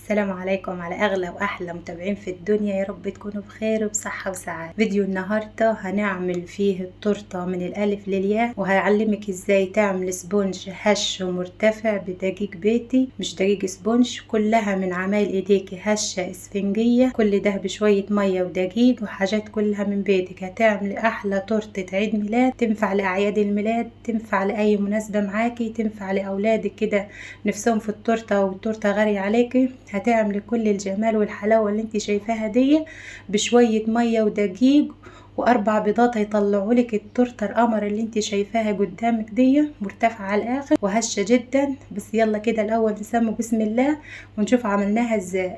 السلام عليكم على اغلى واحلى متابعين في الدنيا، يا رب تكونوا بخير وبصحة وسعادة. فيديو النهاردة هنعمل فيه التورتة من الالف للياء، وهيعلمك ازاي تعمل سبونج هش ومرتفع بدقيق بيتي، مش دقيق سبونج، كلها من عمايل ايديك، هشة اسفنجية، كل ده بشوية مية ودقيق وحاجات كلها من بيتك. هتعملي احلى تورتة عيد ميلاد، تنفع لاعياد الميلاد، تنفع لاي مناسبة معاكي، تنفع لاولادك كده نفسهم في التورتة والتورتة غالية عليكي. هتعملي كل الجمال والحلاوة اللي انت شايفاها دي بشوية مية ودقيق واربع بيضات، هيطلعوا لك التورته القمر اللي انت شايفاها قدامك دي، مرتفعه على الاخر وهشه جدا. بس يلا كده الاول نسمي بسم الله ونشوف عملناها ازاي.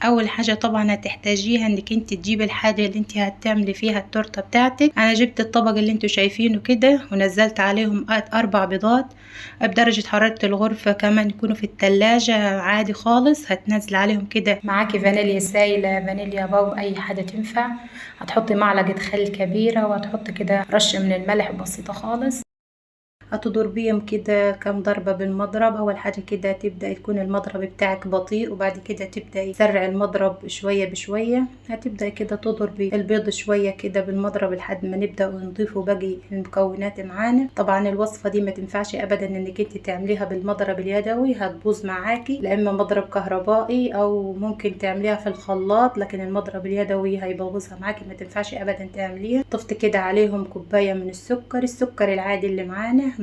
اول حاجه طبعا هتحتاجيها انك انت تجيبي الحاجه اللي انت هتعملي فيها التورته بتاعتك. انا جبت الطبق اللي انتوا شايفينه كده ونزلت عليهم 4 بيضات بدرجه حراره الغرفه، كمان يكونوا في التلاجة عادي خالص. هتنزل عليهم كده معاكي فانيليا سايله، فانيليا باو، اي حاجه تنفع. هتحطي معلقه خل كبيره وهتحطي كده رشه من الملح بسيطه خالص. هتضربيهم كده كام ضربة بالمضرب. اول حاجة كده تبدأ يكون المضرب بتاعك بطيء، وبعد كده تبدأ يسرع المضرب شوية بشوية. هتبدأ كده تضربي البيض شوية كده بالمضرب لحد ما نبدأ نضيفه باقي المكونات معانا. طبعا الوصفة دي ما تنفعش ابدا انك انت تعمليها بالمضرب اليدوي، هتبوظ معاكي، لا اما مضرب كهربائي او ممكن تعمليها في الخلاط، لكن المضرب اليدوي هيبوظها معاكي، ما تنفعش ابدا تعمليها. طفت كده عليهم كوباية من السكر العادي اللي معانا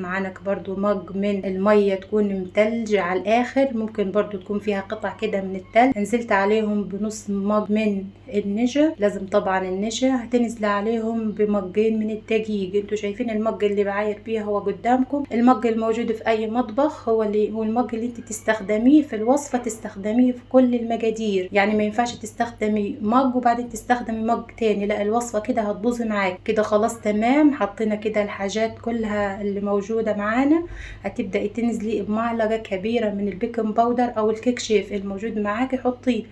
برضو مج من المية تكون متلج على الاخر، ممكن برضو تكون فيها قطع كده من التلج. نزلت عليهم بنص مج من النشا، لازم طبعا النشا. هتنزل عليهم بمجين من الدقيق. انتوا شايفين المج اللي بعاير بيها هو قدامكم، المج الموجود في اي مطبخ هو المج اللي انت تستخدميه في الوصفة، تستخدميه في كل المقادير. يعني ما ينفعش تستخدمي مج وبعدين تستخدمي مج تاني، لا الوصفة كده هتبوظ معاك. كده خلاص تمام، حطينا كده الحاجات كلها اللي موجودة معانا. هتبدأي تنزلي بمعلقة كبيرة من البيكنج باودر او الكيك شيف الموجود معاكي، حطيه،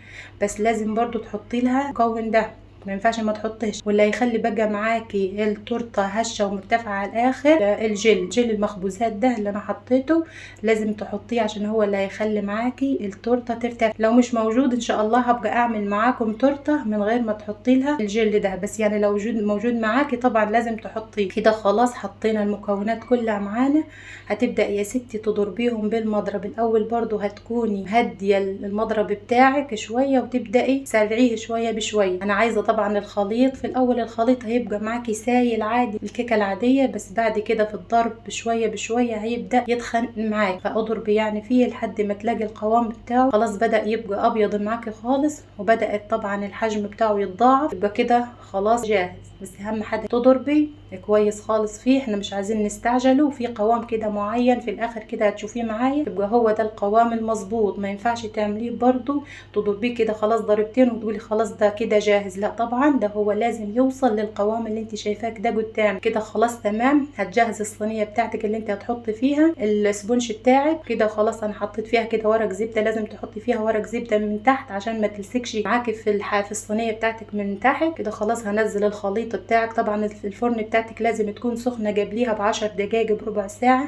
بس لازم برضو تحطي لها المكون ده، ما ينفعش ما تحطيش، ولا يخلي بقى معاكي التورته هشه ومرتفعه على الاخر. جل المخبوزات ده اللي انا حطيته لازم تحطيه، عشان هو اللي هيخلي معاكي التورته ترتفع. لو مش موجود ان شاء الله هبقى اعمل معاكم تورته من غير ما تحطي لها الجل ده، بس يعني لو موجود معاكي طبعا لازم تحطيه. كده خلاص حطينا المكونات كلها معانا. هتبدا يا ستي تضربيهم بالمضرب الاول، برضو هتكوني هاديه المضرب بتاعك شويه وتبداي تسرعيه شويه بشويه. انا عايزه طبعا الخليط في الاول، الخليط هيبقى معاكي سايل عادي الكيكه العاديه، بس بعد كده في الضرب بشويه بشويه هيبدا يتخن معاك، فاضربي يعني فيه لحد ما تلاقي القوام بتاعه خلاص بدا يبقى ابيض معاكي خالص، وبدات طبعا الحجم بتاعه يتضاعف، يبقى كده خلاص جاهز. بس اهم حاجه تضربي كويس خالص فيه، احنا مش عايزين نستعجله، وفي قوام كده معين في الاخر كده هتشوفيه معايا يبقى هو ده القوام المظبوط. ما ينفعش تعمليه برضو تضربيه كده خلاص ضربتين وتقولي خلاص ده كده جاهز، لا طبعا ده هو لازم يوصل للقوام اللي انت شايفاه ده قدام كده. خلاص تمام، هتجهز الصينيه بتاعتك اللي انت هتحطي فيها السبونج بتاعك. كده خلاص انا حطيت فيها كده ورق زبده، لازم تحطي فيها ورق زبده من تحت عشان ما تلسكش معاكي في الصينيه بتاعتك من تحت. كده خلاص هنزل الخليط بتاعك. طبعا الفرن بتاعتك لازم تكون سخنه قبليها ب10 دقائق بربع ساعه.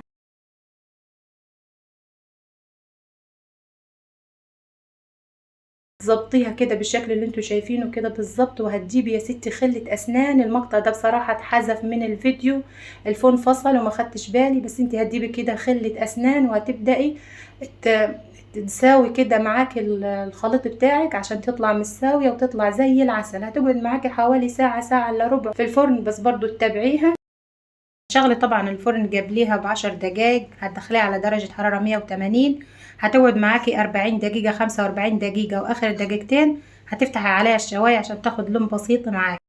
ظبطيها كده بالشكل اللي انتوا شايفينه كده بالظبط. وهتجيبي يا ستي خلة اسنان، المقطع ده بصراحة اتحذف من الفيديو، الفون فصل وما خدتش بالي، بس انت هتجيبي كده خلة اسنان وهتبدأي تساوي كده معاكي الخليط بتاعك عشان تطلع مساوية وتطلع زي العسل. هتقعد معاكي حوالي ساعة، ساعة الا ربع في الفرن، بس برضو تتابعيها. شغلي طبعا الفرن قبليها ب10 دقايق، هتدخليها على درجة حرارة 180. هتقعد معاكي 40 دقيقة، 45 دقيقة، واخر دقيقتين هتفتحي عليها الشواية عشان تاخد لون بسيط معاكي.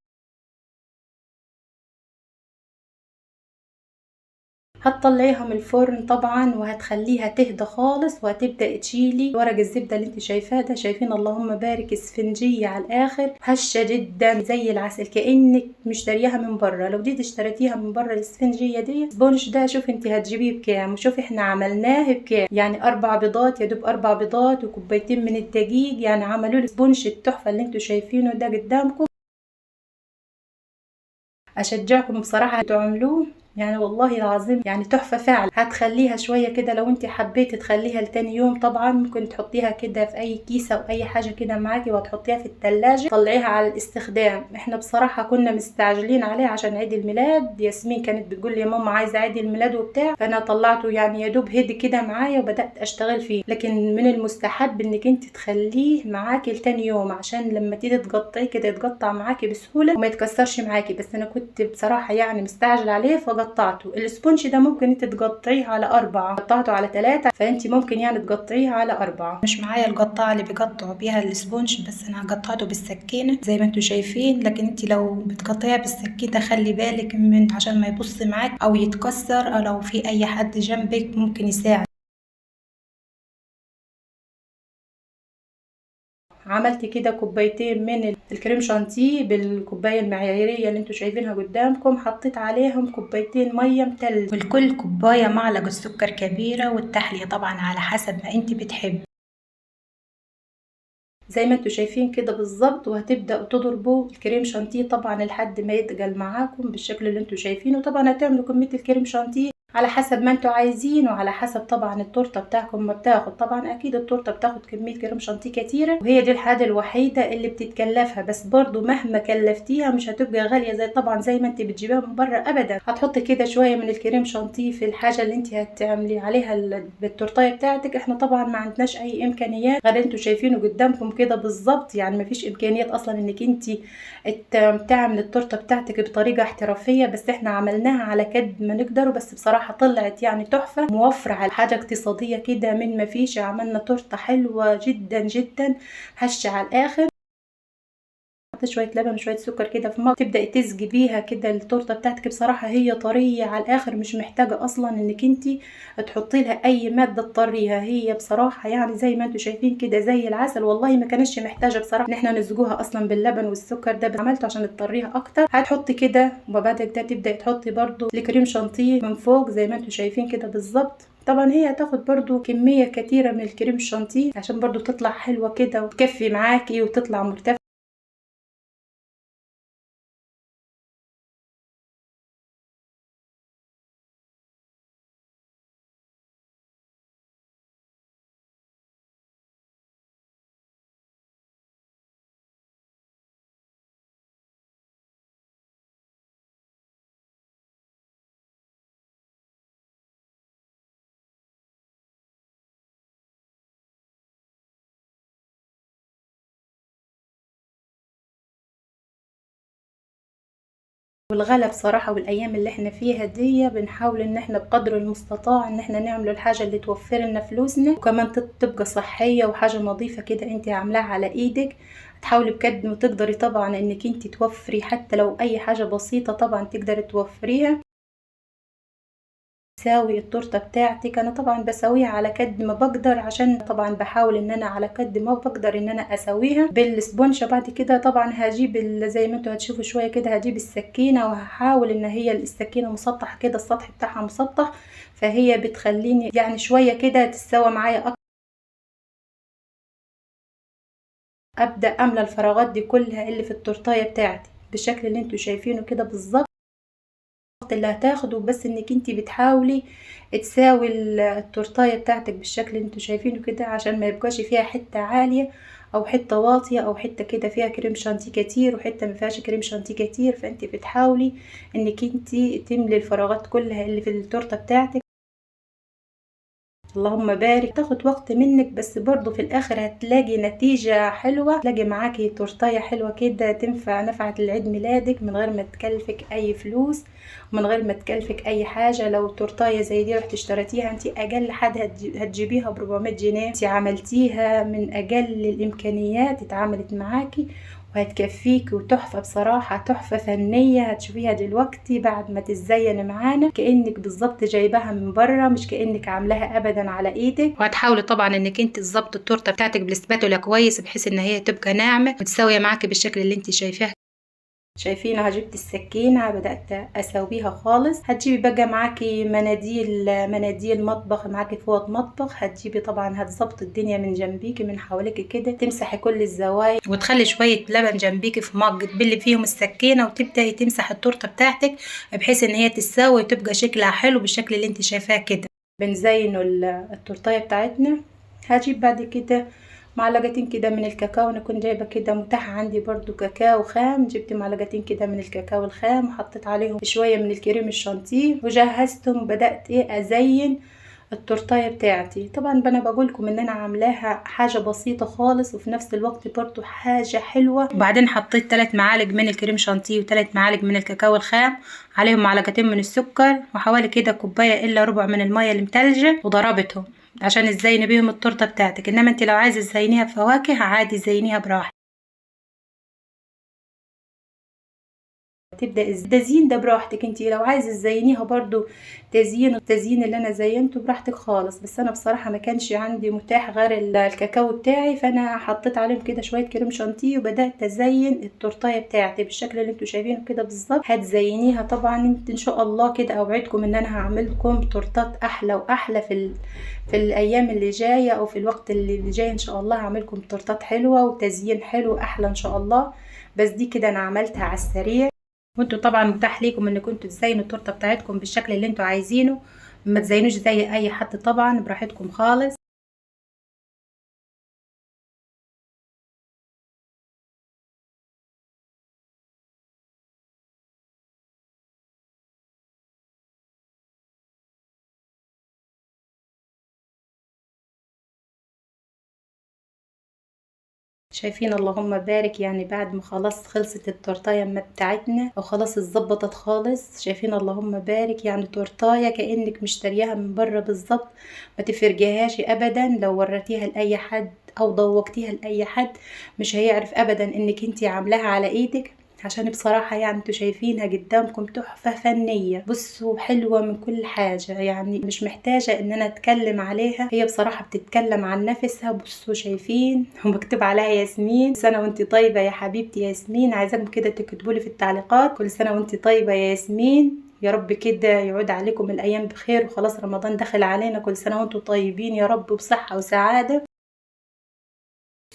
هتطلعيها من الفرن طبعا وهتخليها تهدى خالص، وهتبدأ تشيلي ورق الزبدة اللي انت شايفاه ده. شايفين اللهم بارك اسفنجية على الاخر، هشة جدا زي العسل، كأنك مشتريها من بره. لو دي اشتريتيها من بره الاسفنجية دي سبونج ده، شوف انت هتجيبيه بكام وشوف احنا عملناه بكام. يعني 4 بيضات، يا دوب 4 بيضات وكوبايتين من الدقيق، يعني عملوا لي سبونج التحفة اللي انتوا شايفينه ده قدامكم. اشجعكم بصراحة تعملوه. يعني والله العظيم يعني تحفة فعلا. هتخليها شوية كده لو انت حبيتي تخليها لتاني يوم، طبعا ممكن تحطيها كده في اي كيسة او اي حاجة كده معاكي وتحطيها في التلاجة، طلعيها على الاستخدام. احنا بصراحة كنا مستعجلين عليه عشان عيد الميلاد، ياسمين كانت بتقول لي يا ماما عايزة عيد الميلاد وبتاع، فانا طلعته يعني يا دوب هدي كده معايا وبدأت اشتغل فيه. لكن من المستحب انك انت تخليه معاكي لتاني يوم عشان لما تيجي تقطعيه كده يتقطع معاكي بسهولة وما يتكسرش معاكي. بس انا كنت بصراحة يعني مستعجل عليه فقطعته. الاسبونج ده ممكن انت تقطعيه على 4، قطعته على 3، فانت ممكن يعني تقطعيه على 4. مش معايا القطاعة اللي بيقطعوا بيها الاسبونج، بس انا قطعته بالسكينة زي ما انتوا شايفين. لكن انت لو بتقطعيها بالسكينة خلي بالك من عشان ما يبص معاك او يتكسر، او لو في اي حد جنبك ممكن يساعد. عملت كده كوبايتين من الكريم شانتيه بالكوبايه المعياريه اللي انتوا شايفينها قدامكم، حطيت عليهم كوبايتين ميه متلج، والكل كوبايه معلقه سكر كبيره، والتحليه طبعا على حسب ما انت بتحبي زي ما انتوا شايفين كده بالظبط. وهتبدأوا تضربوا الكريم شانتيه طبعا لحد ما يتقل معاكم بالشكل اللي انتوا شايفينه. طبعا هتعملوا كمية الكريم شانتيه على حسب ما انتوا عايزين، وعلى حسب طبعا التورته بتاعكم ما بتاخد. طبعا اكيد التورته بتاخد كميه كريم شانتيه كتيره، وهي دي الحاجه الوحيده اللي بتتكلفها. بس برضو مهما كلفتيها مش هتبقى غاليه زي طبعا زي ما انت بتجيبيها من بره ابدا. هتحطي كده شويه من الكريم شانتيه في الحاجه اللي انت هتعملي عليها بالتورتيه بتاعتك. احنا طبعا ما عندناش اي امكانيات غير انتوا شايفينه قدامكم كده بالظبط، يعني ما فيش امكانيات اصلا انك انت تعمل التورته بتاعتك بطريقه احترافيه، بس احنا عملناها على قد ما نقدر. بس بصراحه طلعت يعني تحفه موفره على حاجه اقتصاديه كده من ما فيش. عملنا تورته حلوه جدا جدا هشه على الاخر. حطيت شويه لبن وشويه سكر كده في ميه، تبداي تسقي بيها كده التورته بتاعتك. بصراحه هي طريه على الاخر، مش محتاجه اصلا انك انت تحطي لها اي ماده تطريها. هي بصراحه يعني زي ما انتم شايفين كده زي العسل. والله ما كانتش محتاجه بصراحه ان احنا نسقوها اصلا باللبن والسكر ده، بس عملته عشان تطريها اكتر. هتحطي كده وبعد كده تبداي تحطي برده الكريم شانتيه من فوق زي ما انتم شايفين كده بالظبط. طبعا هي هتاخد برضو كمية كتيرة من الكريم الشانتيه عشان برضو تطلع حلوة كده وتكفي معاكي وتطلع مرتفعة. والغلا بصراحة والايام اللي احنا فيها دي بنحاول ان احنا بقدر المستطاع ان احنا نعمل الحاجة اللي توفر لنا فلوسنا، وكمان تبقى صحية وحاجة نظيفة كده انت عاملاها على ايدك. تحاولي بجد ما تقدري طبعا انك انت توفري حتى لو اي حاجة بسيطة طبعا تقدري توفريها. تساوي التورته بتاعتك. انا طبعا بسويها على قد ما بقدر، عشان طبعا بحاول ان انا على قد ما بقدر ان انا اسويها بالسبونشه. بعد كده طبعا هجيب زي ما انتوا هتشوفوا شويه كده هجيب السكينه، وهحاول ان هي السكينه مسطحه كده السطح بتاعها مسطح، فهي بتخليني يعني شويه كده تتسوى معايا اكتر. ابدا املى الفراغات دي كلها اللي في التورتايه بتاعتي بالشكل اللي انتوا شايفينه كده بالظبط اللي هتاخده. بس انك انتي بتحاولي تساوي التورتايه بتاعتك بالشكل اللي انتوا شايفينه كده عشان ما يبقاش فيها حته عاليه او حته واطيه او حته كده فيها كريم شانتيه كتير وحته ما فيهاش كريم شانتيه كتير. فانت بتحاولي انك انتي تملي الفراغات كلها اللي في التورته بتاعتك. اللهم بارك. تاخد وقت منك بس برضو في الاخر هتلاقي نتيجة حلوة، تلاقي معاكي تورتاية حلوة كده تنفع نفعت لعيد ميلادك من غير ما تكلفك اي فلوس ومن غير ما تكلفك اي حاجة. لو تورتاية زي دي رحت اشتريتيها انت اقل حاجة هتجيبيها ب 400 جنيه، انت عملتيها من اقل الامكانيات اتعملت معاكي وهتكفيك. وتحفة بصراحة تحفة فنية هتشوفيها دلوقتي بعد ما تزين معانا كأنك بالظبط جايباها من بره، مش كأنك عاملاها ابدا على ايدك. وهتحاولي طبعا انك انت تظبطي التورته بتاعتك بالسباتولا كويس بحيث ان هي تبقى ناعمه وتساويه معاكي بالشكل اللي انت شايفاه شايفين جبت السكينة بدأت اسويها خالص. هتجيبي بقى معاكي مناديل مطبخ، معاكي فوط مطبخ، هتجيبي طبعا هتظبط الدنيا من جنبيكي من حواليكي كده، تمسحي كل الزوايا وتخلي شوية لبن جنبيكي في مج تبلي فيهم السكينة وتبدأي تمسح التورتة بتاعتك بحيث ان هي تتساوي وتبقى شكلها حلو بالشكل اللي انت شايفاه كده. بنزينوا التورتايه بتاعتنا. هجيب بعد كده معلقتين كده من الكاكاو، انا كنت جايبه كده متاح عندي برضو كاكاو خام، جبت معلقتين كده من الكاكاو الخام وحطيت عليهم شويه من الكريم الشانتيه وجهزتهم وبدات ازين التورتايه بتاعتي. طبعا انا بقول لكم ان انا عاملاها حاجه بسيطه خالص وفي نفس الوقت برضو حاجه حلوه. وبعدين حطيت 3 معالق من الكريم شانتيه و3 معالق من الكاكاو الخام، عليهم معلقتين من السكر وحوالي كده كوبايه الا ربع من الميه المتلجه وضربتهم عشان تزيني بيهم التورته بتاعتك. انما انت لو عايزه تزينيها بفواكه عادي زينيها براحتك. تبدا التزيين ده براحتك، انت لو عايزه تزينيها برضو التزيين اللي انا زينته براحتك خالص. بس انا بصراحه ما كانش عندي متاح غير الكاكاو بتاعي، فانا حطيت عليهم كده شويه كريم شانتيه وبدات ازين التورتايه بتاعتي بالشكل اللي انتوا شايفينه كده بالظبط. هتزينيها طبعا انت ان شاء الله كده، اوعدكم ان انا هعمل لكم تورتات احلى واحلى في الايام اللي جايه او في الوقت اللي جاي ان شاء الله. هعمل لكم تورتات حلوه وتزيين حلو احلى ان شاء الله. بس دي كده انا عملتها على السريع، وانتوا طبعا متاح ليكم انكم انتوا تزينوا التورته بتاعتكم بالشكل اللي انتوا عايزينه، ما تزينوش زي اي حد طبعا، براحتكم خالص. شايفين اللهم بارك، يعني بعد ما خلاص خلصت التورتايه بتاعتنا او خلاص اتظبطت خالص، شايفين اللهم بارك، يعني تورتايه كانك مشترياها من بره بالظبط. ما تفرجيهاش ابدا لو وريتيها لاي حد او ضوقتيها لاي حد، مش هيعرف ابدا انك انتي عاملاها على ايدك. عشان بصراحة يعني انتوا شايفينها قدامكم تحفة فنية، بصوا حلوة من كل حاجة، يعني مش محتاجة ان انا اتكلم عليها، هي بصراحة بتتكلم عن نفسها. بصوا شايفين ومكتوب عليها ياسمين، سنة وانتي طيبة يا حبيبتي ياسمين. عايزاكم كده تكتبولي في التعليقات كل سنة وانتي طيبة يا ياسمين، يا رب كده يعود عليكم الايام بخير، وخلاص رمضان دخل علينا، كل سنة وانتوا طيبين يا رب بصحة وسعادة.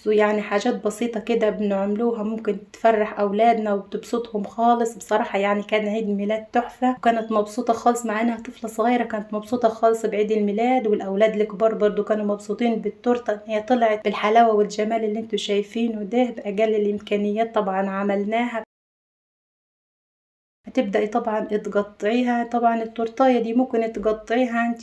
يعني حاجات بسيطة كده بنعملوها ممكن تفرح أولادنا وبتبسطهم خالص. بصراحة يعني كان عيد ميلاد تحفة، وكانت مبسوطة خالص مع إنها طفلة صغيرة، كانت مبسوطة خالص بعيد الميلاد، والأولاد الكبار برضو كانوا مبسوطين بالتورتة إن هي طلعت بالحلاوة والجمال اللي انتوا شايفينه ده بأقل الإمكانيات طبعا عملناها. هتبدأي طبعا تقطعيها، طبعا التورتاية دي ممكن تقطعيها انت.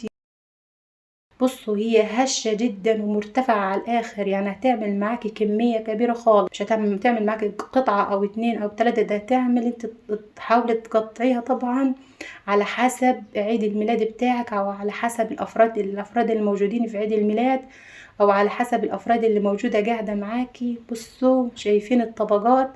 بصوا هي هشة جدا ومرتفعة على الآخر، يعني هتعمل معاكي كمية كبيرة خالص، مش تعمل معاكي قطعة أو 2 أو 3، ده هتعمل انت تحاولي تقطعيها طبعا على حسب عيد الميلاد بتاعك، أو على حسب الأفراد الموجودين في عيد الميلاد، أو على حسب الأفراد اللي موجودة قاعدة معاكي. بصوا شايفين الطبقات،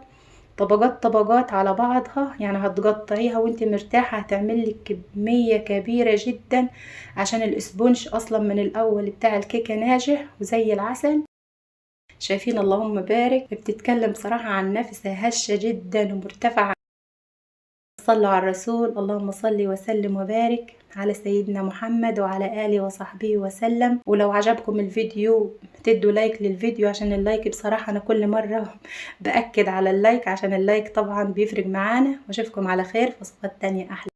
طبقات على بعضها، يعني هتقطعيها وانت مرتاحة، هتعملك كمية كبيرة جدا عشان الاسبونج اصلا من الاول بتاع الكيكة ناجح وزي العسل. شايفين اللهم بارك، بتتكلم بصراحة عن نفسها هشة جدا ومرتفعة. صلوا على الرسول، اللهم صل وسلم وبارك على سيدنا محمد وعلى آله وصحبه وسلم. ولو عجبكم الفيديو تدوا لايك للفيديو، عشان اللايك بصراحة أنا كل مرة بأكد على اللايك، عشان اللايك طبعا بيفرق معانا. واشوفكم على خير في وصفات تانية أحلى.